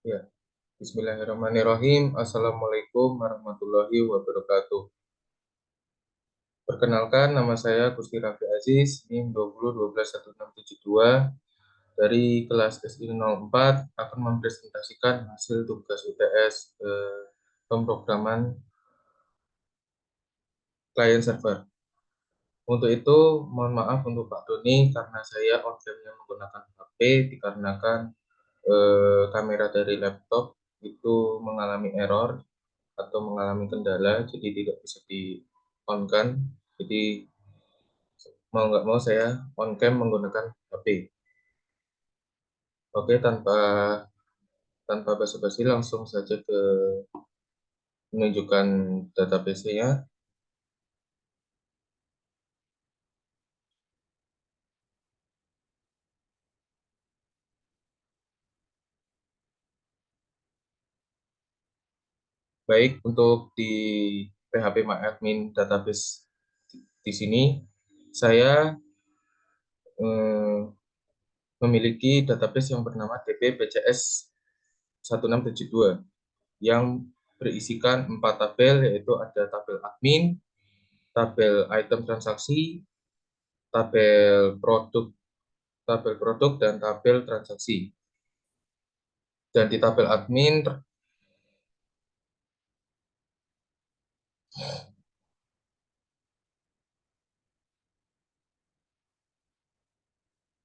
Ya, Bismillahirrahmanirrahim. Assalamualaikum warahmatullahi wabarakatuh. Perkenalkan, nama saya Gusti Raffi Aziz, NIM 20121672 dari kelas SI 04 akan mempresentasikan hasil tugas UTS pemrograman client server. Untuk itu, mohon maaf untuk Pak Doni karena saya on-cam-nya menggunakan HP dikarenakan kamera dari laptop itu mengalami error atau mengalami kendala, jadi tidak bisa di on kan. Jadi mau nggak mau saya on cam menggunakan HP. Oke, tanpa tanpa basa-basi langsung saja ke menunjukkan database-nya. Baik, untuk di PHP MyAdmin database di sini saya eh, memiliki database yang bernama DB BCS 1672 yang berisikan 4 tabel, yaitu ada tabel admin, tabel item transaksi, tabel produk dan tabel transaksi. Dan di tabel admin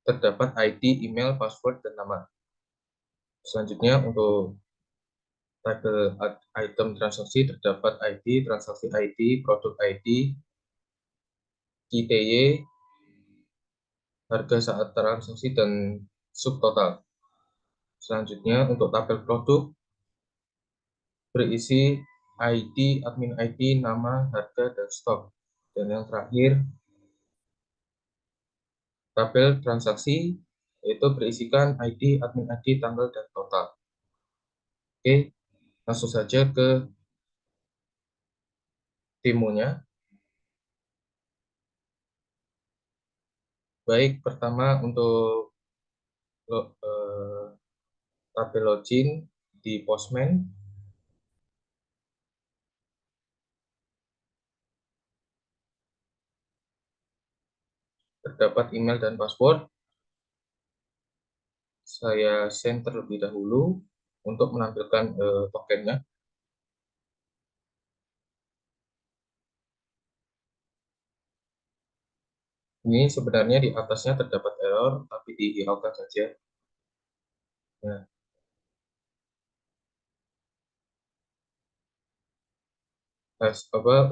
terdapat ID, email, password, dan nama. Selanjutnya untuk tabel item transaksi terdapat ID, transaksi ID, produk ID, KTY, harga saat transaksi, dan subtotal. Selanjutnya untuk tabel produk berisi ID, admin ID, nama, harga, dan stok. Dan yang terakhir, tabel transaksi yaitu berisikan ID, admin ID, tanggal, dan total. Oke, langsung saja ke demonya. Baik, pertama untuk tabel login di Postman, terdapat email dan password. Saya send terlebih dahulu untuk menampilkan tokennya. Ini sebenarnya di atasnya terdapat error, tapi dihiraukan saja. Nah,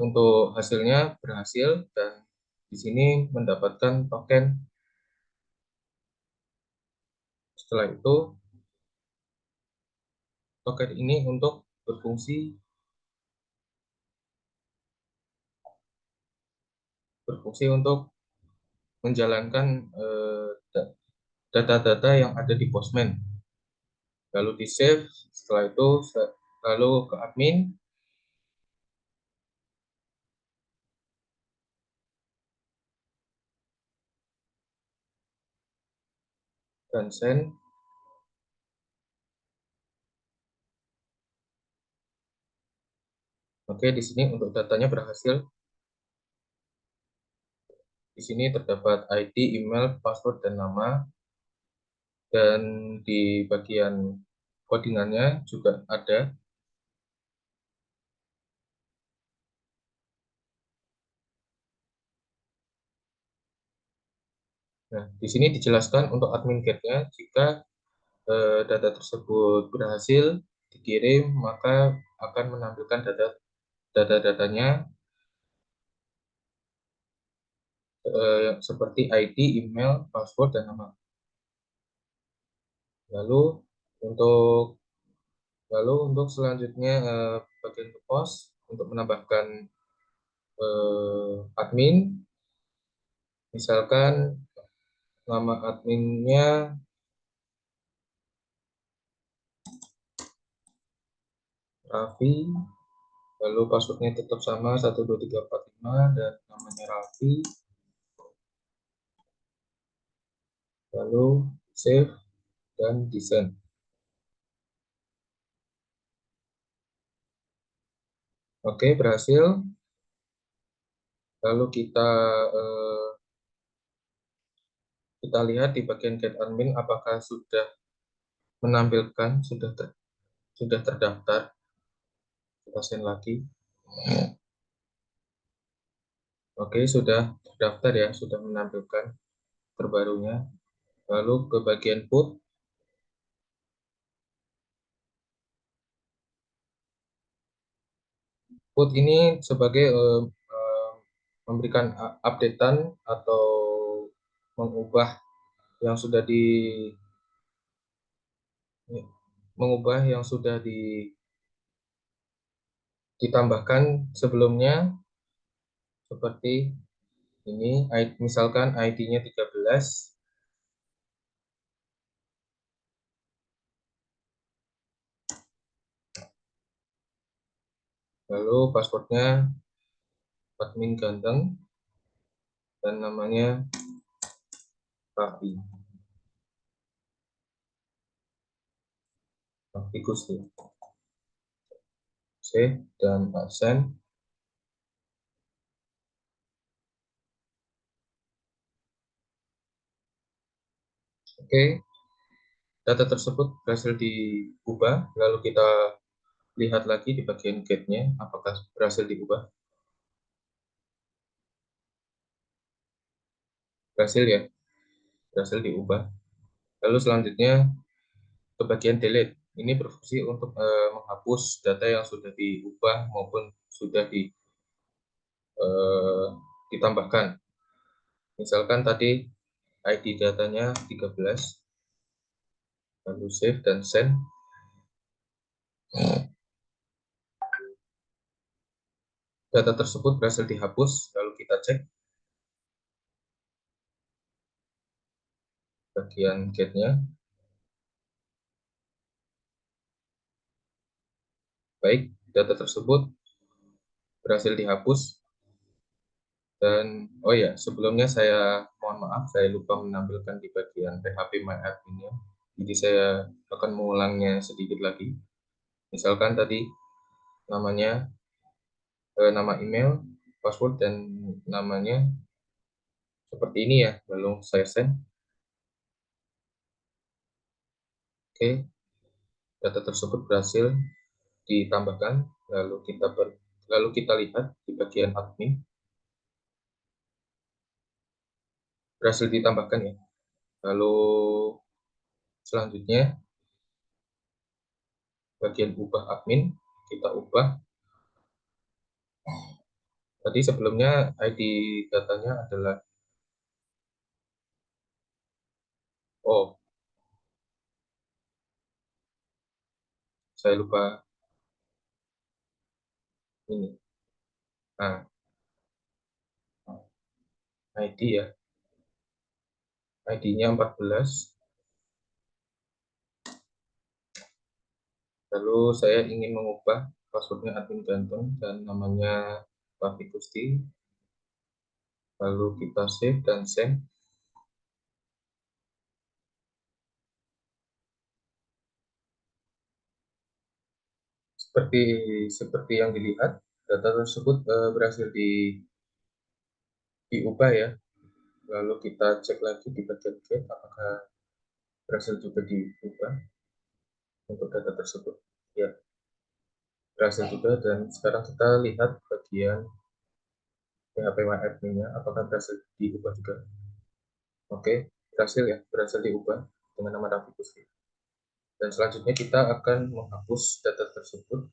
untuk hasilnya berhasil dan di sini mendapatkan token. Setelah itu, token ini berfungsi untuk menjalankan data-data yang ada di Postman. Lalu di save, setelah itu lalu ke admin, dan send. Oke, di sini untuk datanya berhasil. Di sini terdapat ID, email, password, dan nama. Dan di bagian codingannya juga ada. Nah, di sini dijelaskan untuk admin get-nya, jika data tersebut berhasil dikirim, maka akan menampilkan data-datanya seperti ID, email, password, dan nama. Lalu untuk selanjutnya bagian ke pos untuk menambahkan admin, misalkan nama adminnya Raffi, lalu passwordnya tetap sama 12345 dan namanya Raffi, lalu save dan desain. Oke, berhasil. Lalu kita lihat di bagian get admin apakah sudah menampilkan, sudah terdaftar. Kita send lagi. Oke, sudah terdaftar ya, sudah menampilkan terbarunya. Lalu ke bagian put. Put ini sebagai memberikan updatean atau mengubah yang sudah di mengubah yang sudah ditambahkan sebelumnya, seperti ini. Misalkan ID-nya 13, lalu passwordnya admin ganteng, dan namanya Raffi, Raffi Gusti. Save dan send. Oke, data tersebut berhasil diubah. Lalu kita lihat lagi di bagian get-nya apakah berhasil diubah. Berhasil ya, berhasil diubah. Lalu selanjutnya ke bagian delete. Ini berfungsi untuk menghapus data yang sudah diubah maupun sudah eh, ditambahkan. Misalkan tadi ID datanya 13, lalu save dan send. Data tersebut berhasil dihapus, lalu kita cek bagian get-nya. Baik, data tersebut berhasil dihapus. Dan oh ya, sebelumnya saya mohon maaf, saya lupa menampilkan di bagian PHP My Admin-nya. Jadi saya akan mengulangnya sedikit lagi. Misalkan tadi namanya, nama email, password, dan namanya seperti ini ya. Lalu saya send. Oke, data tersebut berhasil ditambahkan. Lalu kita lihat di bagian admin berhasil ditambahkan ya. Lalu selanjutnya bagian ubah admin kita ubah. Tadi sebelumnya ID datanya adalah, oh, saya lupa ini. Nah, ID ya. ID-nya 14. Lalu saya ingin mengubah passwordnya admin gantung dan namanya Raffi Gusti. Lalu kita save dan send. Seperti seperti yang dilihat, data tersebut berhasil diubah ya. Lalu kita cek lagi di bagian get apakah berhasil juga diubah untuk data tersebut. Ya, berhasil juga, dan sekarang kita lihat bagian PHP My Admin-nya apakah berhasil diubah juga. Oke, berhasil ya, berhasil diubah dengan nama Raffi Gusti. Dan selanjutnya kita akan menghapus data tersebut.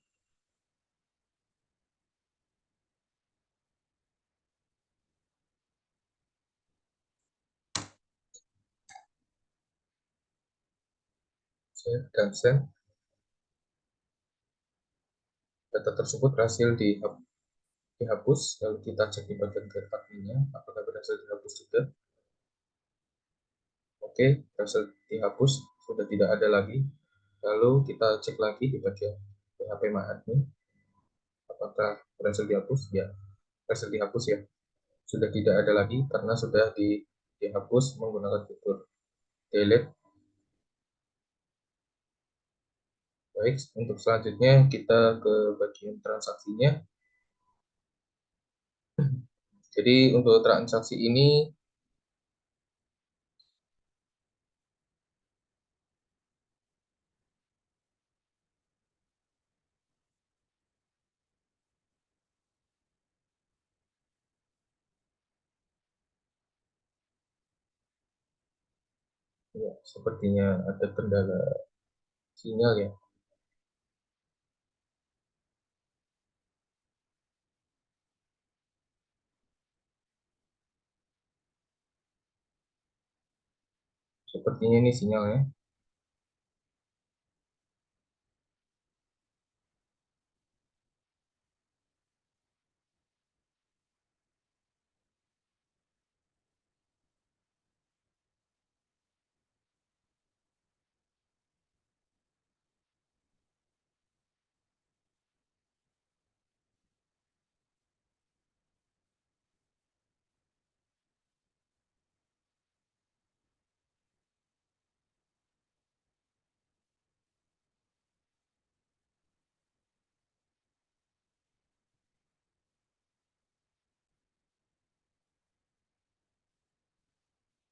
Save dan send. Data tersebut berhasil dihapus. Lalu kita cek di bagian get admin-nya apakah berhasil dihapus juga. Oke, berhasil dihapus, sudah tidak ada lagi. Lalu kita cek lagi di bagian PHP My Admin apakah berhasil dihapus. Ya, berhasil dihapus ya, sudah tidak ada lagi karena sudah dihapus menggunakan fitur delete. Baik, untuk selanjutnya kita ke bagian transaksinya. Jadi untuk transaksi ini ya, sepertinya ada kendala sinyal ya. Sepertinya ini sinyalnya.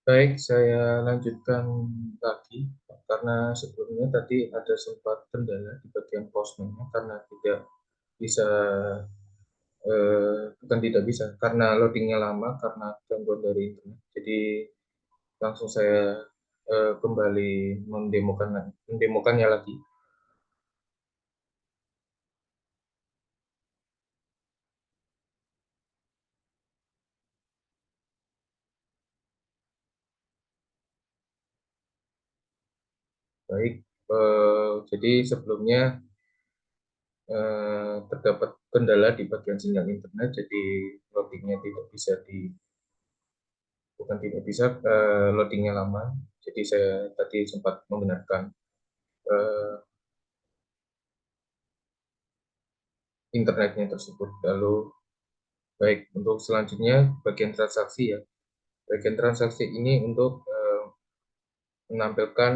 Baik, saya lanjutkan lagi karena sebelumnya tadi ada sempat kendala di bagian postnya karena tidak bisa bukan tidak bisa karena loadingnya lama karena gangguan dari internet. Jadi langsung saya kembali mendemokannya lagi. Baik, jadi sebelumnya terdapat kendala di bagian sinyal internet, jadi loadingnya tidak bisa bukan tidak bisa, loadingnya lama. Jadi saya tadi sempat membenarkan eh, internetnya tersebut. Lalu baik untuk selanjutnya bagian transaksi ya. Bagian transaksi ini untuk menampilkan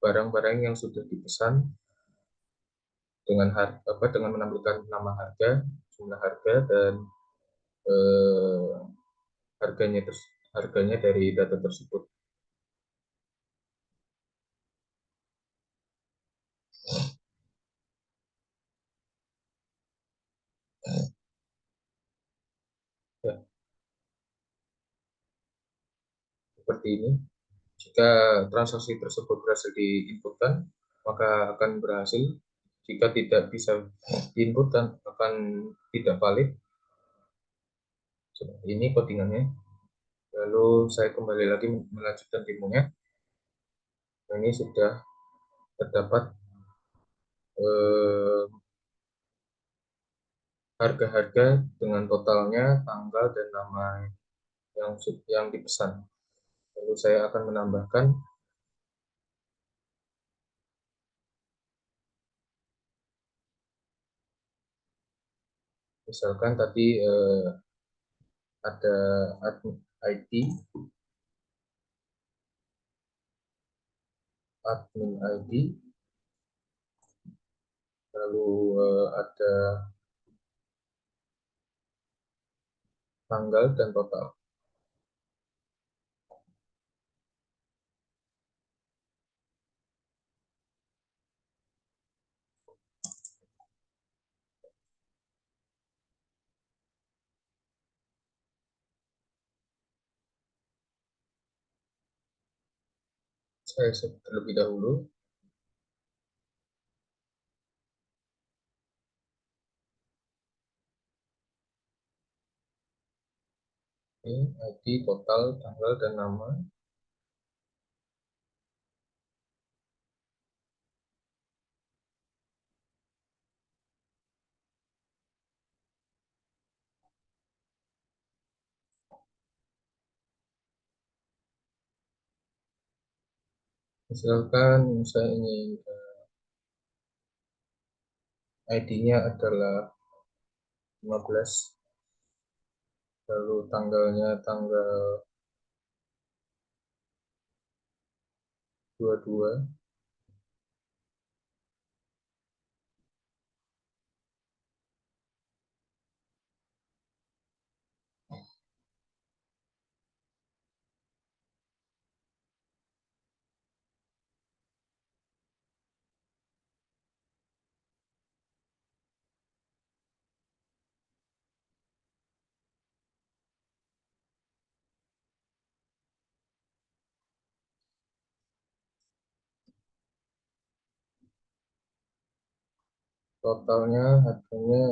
barang-barang yang sudah dipesan dengan harga apa dengan menampilkan nama harga, jumlah harga dan eh, harganya dari data tersebut. Ya, seperti ini. Jika transaksi tersebut berhasil diinputkan, maka akan berhasil. Jika tidak bisa diinputkan, akan tidak valid. Seperti ini codingannya. Lalu saya kembali lagi melanjutkan demonya. Nah, ini sudah terdapat eh, harga-harga dengan totalnya, tanggal dan nama yang dipesan. Lalu saya akan menambahkan, misalkan tadi ada admin ID, admin ID, lalu ada tanggal dan total. Saya set terlebih dahulu. Ini ID, total, tanggal, dan nama. Misalkan saya ingin ID-nya adalah 15, lalu tanggalnya tanggal 22, Totalnya harganya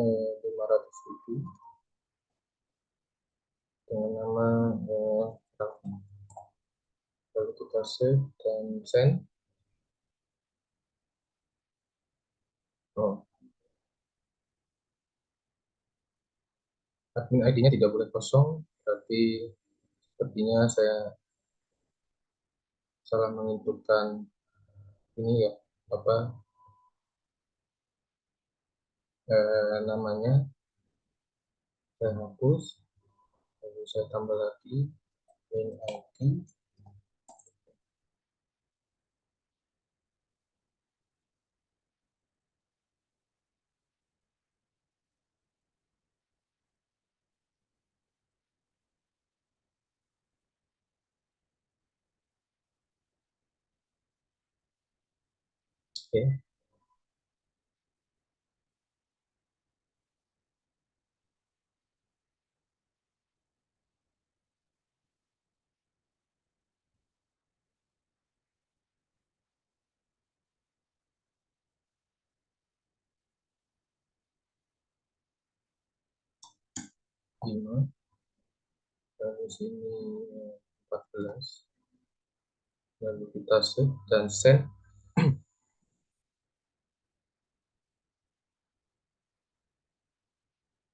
500.000 dengan nama Raffi. Lalu kita save dan send. Oh, admin ID-nya tidak boleh kosong, berarti sepertinya saya salah menginputkan ini ya, apa namanya. Saya hapus, lalu saya tambah lagi main ID. Oke. Lima, lalu sini 14, lalu kita save dan send.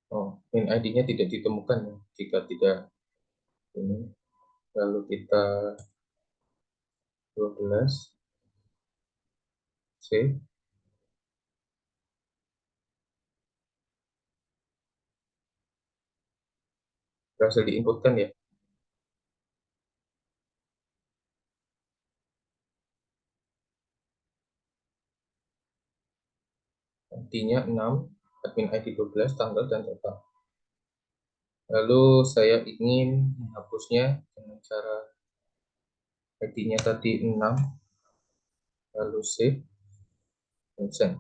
Oh, main ID-nya tidak ditemukan ya, jika tidak ini. Lalu kita 12 save, berhasil diinputkan ya. ID-nya 6, admin ID 12, tanggal dan total. Lalu saya ingin menghapusnya dengan cara ID-nya tadi 6, lalu save dan send.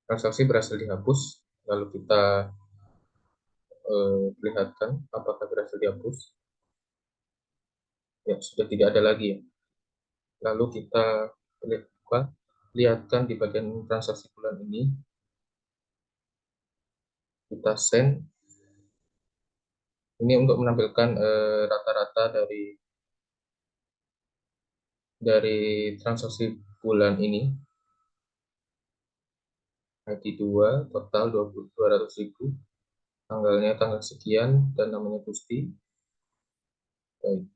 Transaksi berhasil dihapus, lalu kita perlihatkan apakah berhasil dihapus. Ya, sudah tidak ada lagi ya. Lalu kita lihatkan di bagian transaksi bulan ini, kita send. Ini untuk menampilkan rata-rata dari transaksi bulan ini. ID 2, total 200.000, tanggalnya tanggal sekian, dan namanya Gusti. Baik.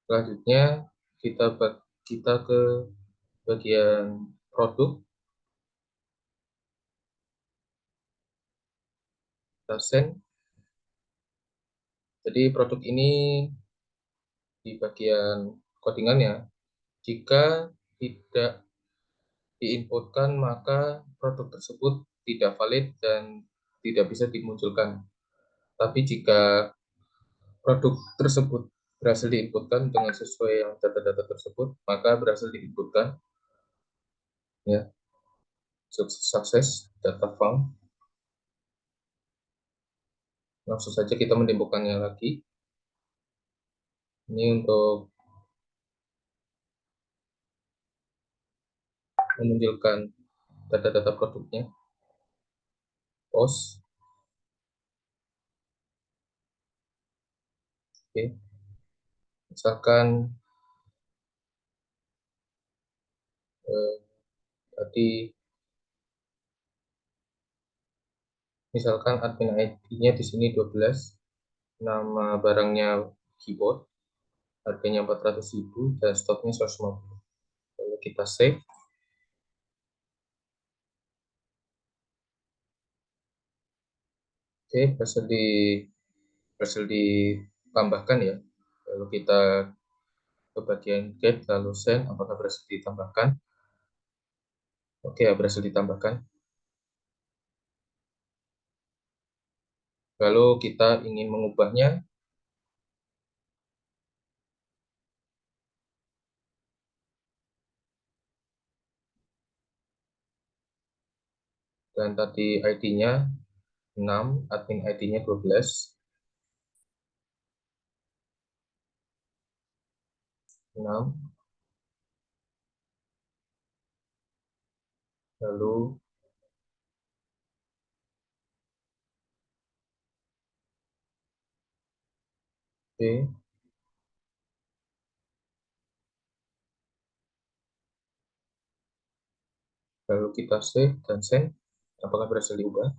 Selanjutnya kita ke bagian produk, kita send. Jadi produk ini di bagian codingannya, jika tidak diinputkan maka produk tersebut tidak valid dan tidak bisa dimunculkan. Tapi jika produk tersebut berhasil diinputkan dengan sesuai yang data-data tersebut, maka berhasil diinputkan ya. Sukses data found. Langsung saja kita mendembokannya lagi. Ini untuk menunjukkan data-data produknya. Post. Oke. Misalkan eh, tadi misalkan admin ID-nya di sini 12, nama barangnya keyboard, harganya 400.000 dan stoknya 150. Lalu kita save. Oke, berhasil ditambahkan ya. Lalu kita ke bagian get, lalu send, apakah berhasil ditambahkan. Oke, ya, berhasil ditambahkan. Lalu kita ingin mengubahnya, dan tadi ID-nya 6, admin ID-nya 12, 6, Lalu oke, lalu kita save dan send. Apakah berhasil diubah?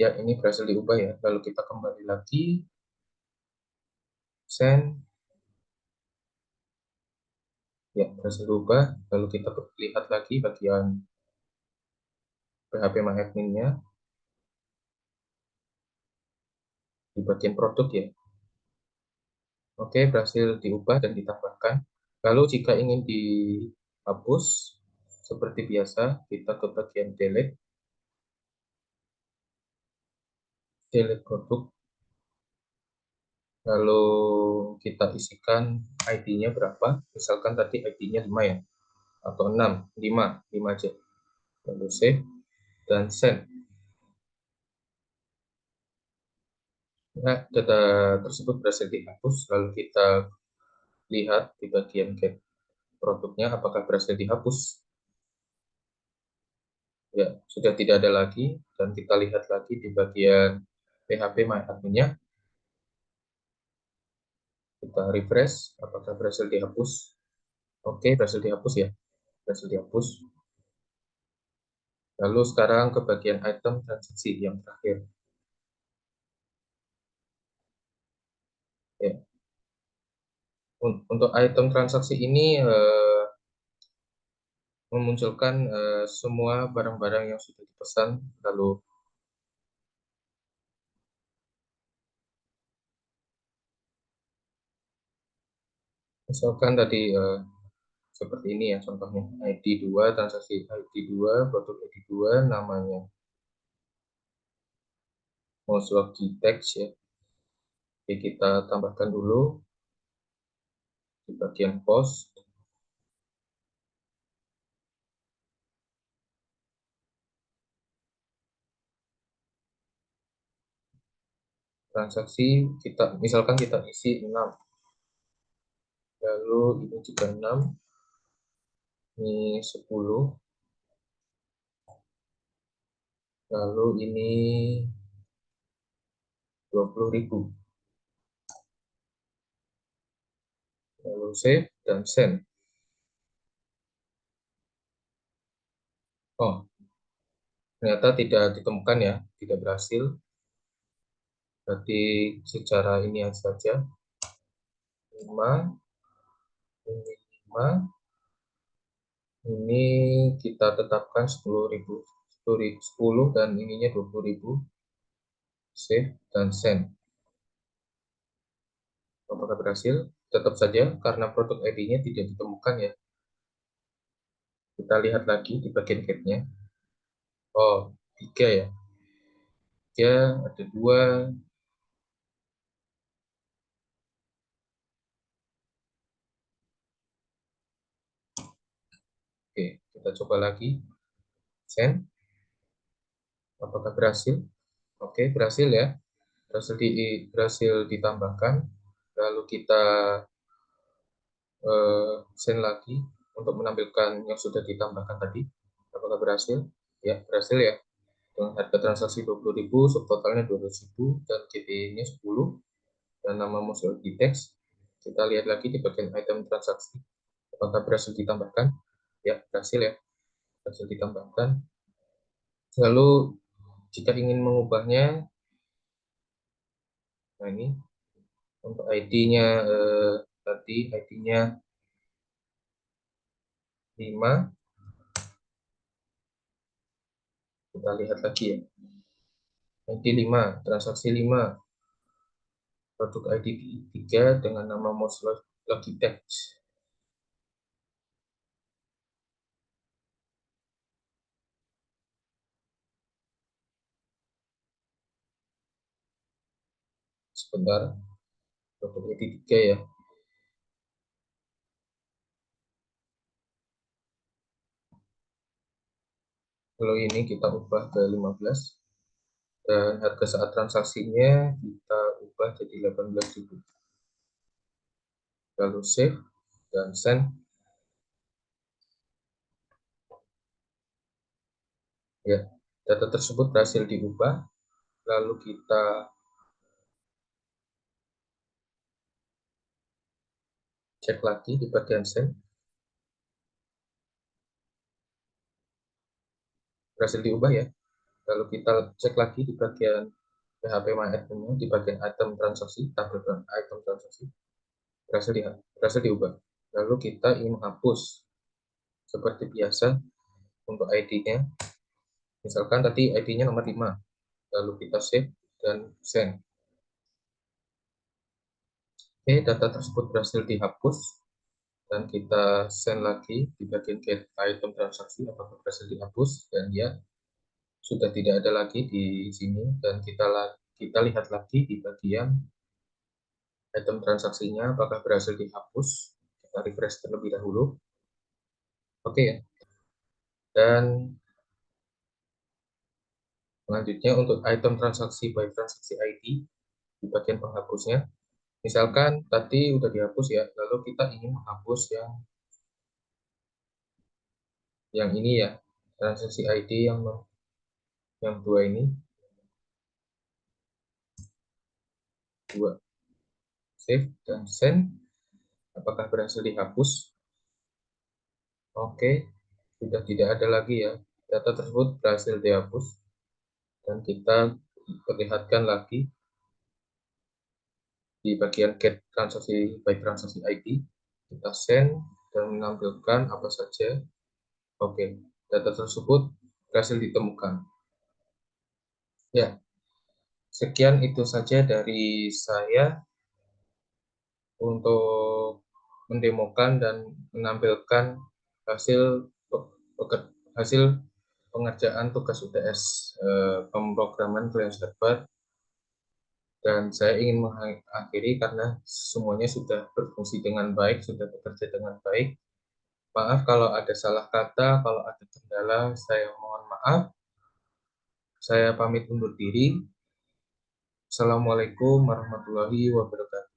Ya, ini berhasil diubah ya. Lalu kita kembali lagi, send, ya berhasil diubah. Lalu kita lihat lagi bagian PHP MyAdmin-nya di bagian produk ya. Oke, berhasil diubah dan ditambahkan. Lalu jika ingin dihapus, seperti biasa, kita ke bagian delete, delete produk, lalu kita isikan ID-nya berapa. Misalkan tadi ID-nya 5 ya, atau 6, 5 aja. Lalu save dan send. Nah, data tersebut berhasil dihapus, lalu kita lihat di bagian get produknya apakah berhasil dihapus. Ya, sudah tidak ada lagi, dan kita lihat lagi di bagian PHP MyAdmin-nya. Kita refresh, apakah berhasil dihapus. Oke, berhasil dihapus ya, berhasil dihapus. Lalu sekarang ke bagian item transaksi yang terakhir. Ya. Untuk item transaksi ini memunculkan semua barang-barang yang sudah dipesan, lalu misalkan tadi seperti ini ya contohnya, ID 2, transaksi ID 2, produk ID 2, namanya most lucky text ya. Oke, kita tambahkan dulu di bagian post, transaksi kita misalkan kita isi 6, lalu ini juga 6, ini 10, lalu ini 20.000, lalu save dan send. Oh, ternyata tidak ditemukan ya, tidak berhasil. Berarti secara ini saja, 5, ini 5, ini kita tetapkan 10.000, 10 dan ininya 20.000, save dan send. Apakah berhasil? Tetap saja karena produk ID-nya tidak ditemukan ya. Kita lihat lagi di bagian get-nya. Oh, 3 ya. 3, ada 2. Oke, kita coba lagi. Send. Apakah berhasil? Oke, berhasil ya. Berhasil ditambahkan. Lalu kita send lagi untuk menampilkan yang sudah ditambahkan tadi. Apakah berhasil? Ya, berhasil ya. Dengan harga transaksi 20.000, subtotalnya 200.000, dan GPI-nya 10, dan nama musuh di teks. Kita lihat lagi di bagian item transaksi. Apakah berhasil ditambahkan? Ya, berhasil ya. Berhasil ditambahkan. Lalu, jika ingin mengubahnya, nah ini, untuk ID-nya tadi, ID-nya 5, kita lihat lagi ya. ID 5, transaksi 5, produk ID 3 dengan nama most Logitech. Sebentar, produk ID 3 ya. Kalau ini kita ubah ke 15, dan harga saat transaksinya kita ubah jadi 18.000. Lalu save dan send. Ya, data tersebut berhasil diubah, lalu kita cek lagi di bagian send, berhasil diubah ya. Lalu kita cek lagi di bagian PHP MyAdmin di bagian item transaksi, tabel item transaksi, berhasil diubah. Lalu kita ingin menghapus seperti biasa untuk ID-nya. Misalkan tadi ID-nya nomor 5, lalu kita save dan send. Oke, data tersebut berhasil dihapus dan kita send lagi di bagian get item transaksi apakah berhasil dihapus, dan ya sudah tidak ada lagi di sini, dan kita lihat lagi di bagian item transaksinya apakah berhasil dihapus. Kita refresh terlebih dahulu. Oke ya. Dan selanjutnya untuk item transaksi by transaksi ID di bagian penghapusnya. Misalkan tadi udah dihapus ya, lalu kita ingin menghapus yang ini ya, transaksi ID yang dua ini, dua, save dan send. Apakah berhasil dihapus? Oke, sudah tidak ada lagi ya. Data tersebut berhasil dihapus dan kita perlihatkan lagi di bagian get transaksi by transaksi ID. Kita send dan menampilkan apa saja. Oke, data tersebut berhasil ditemukan. Ya, sekian itu saja dari saya untuk mendemokan dan menampilkan hasil hasil pengerjaan tugas UTS pemrograman client server, dan saya ingin mengakhiri karena semuanya sudah berfungsi dengan baik, sudah bekerja dengan baik. Maaf kalau ada salah kata, kalau ada kendala, saya mohon maaf. Saya pamit undur diri. Assalamualaikum warahmatullahi wabarakatuh.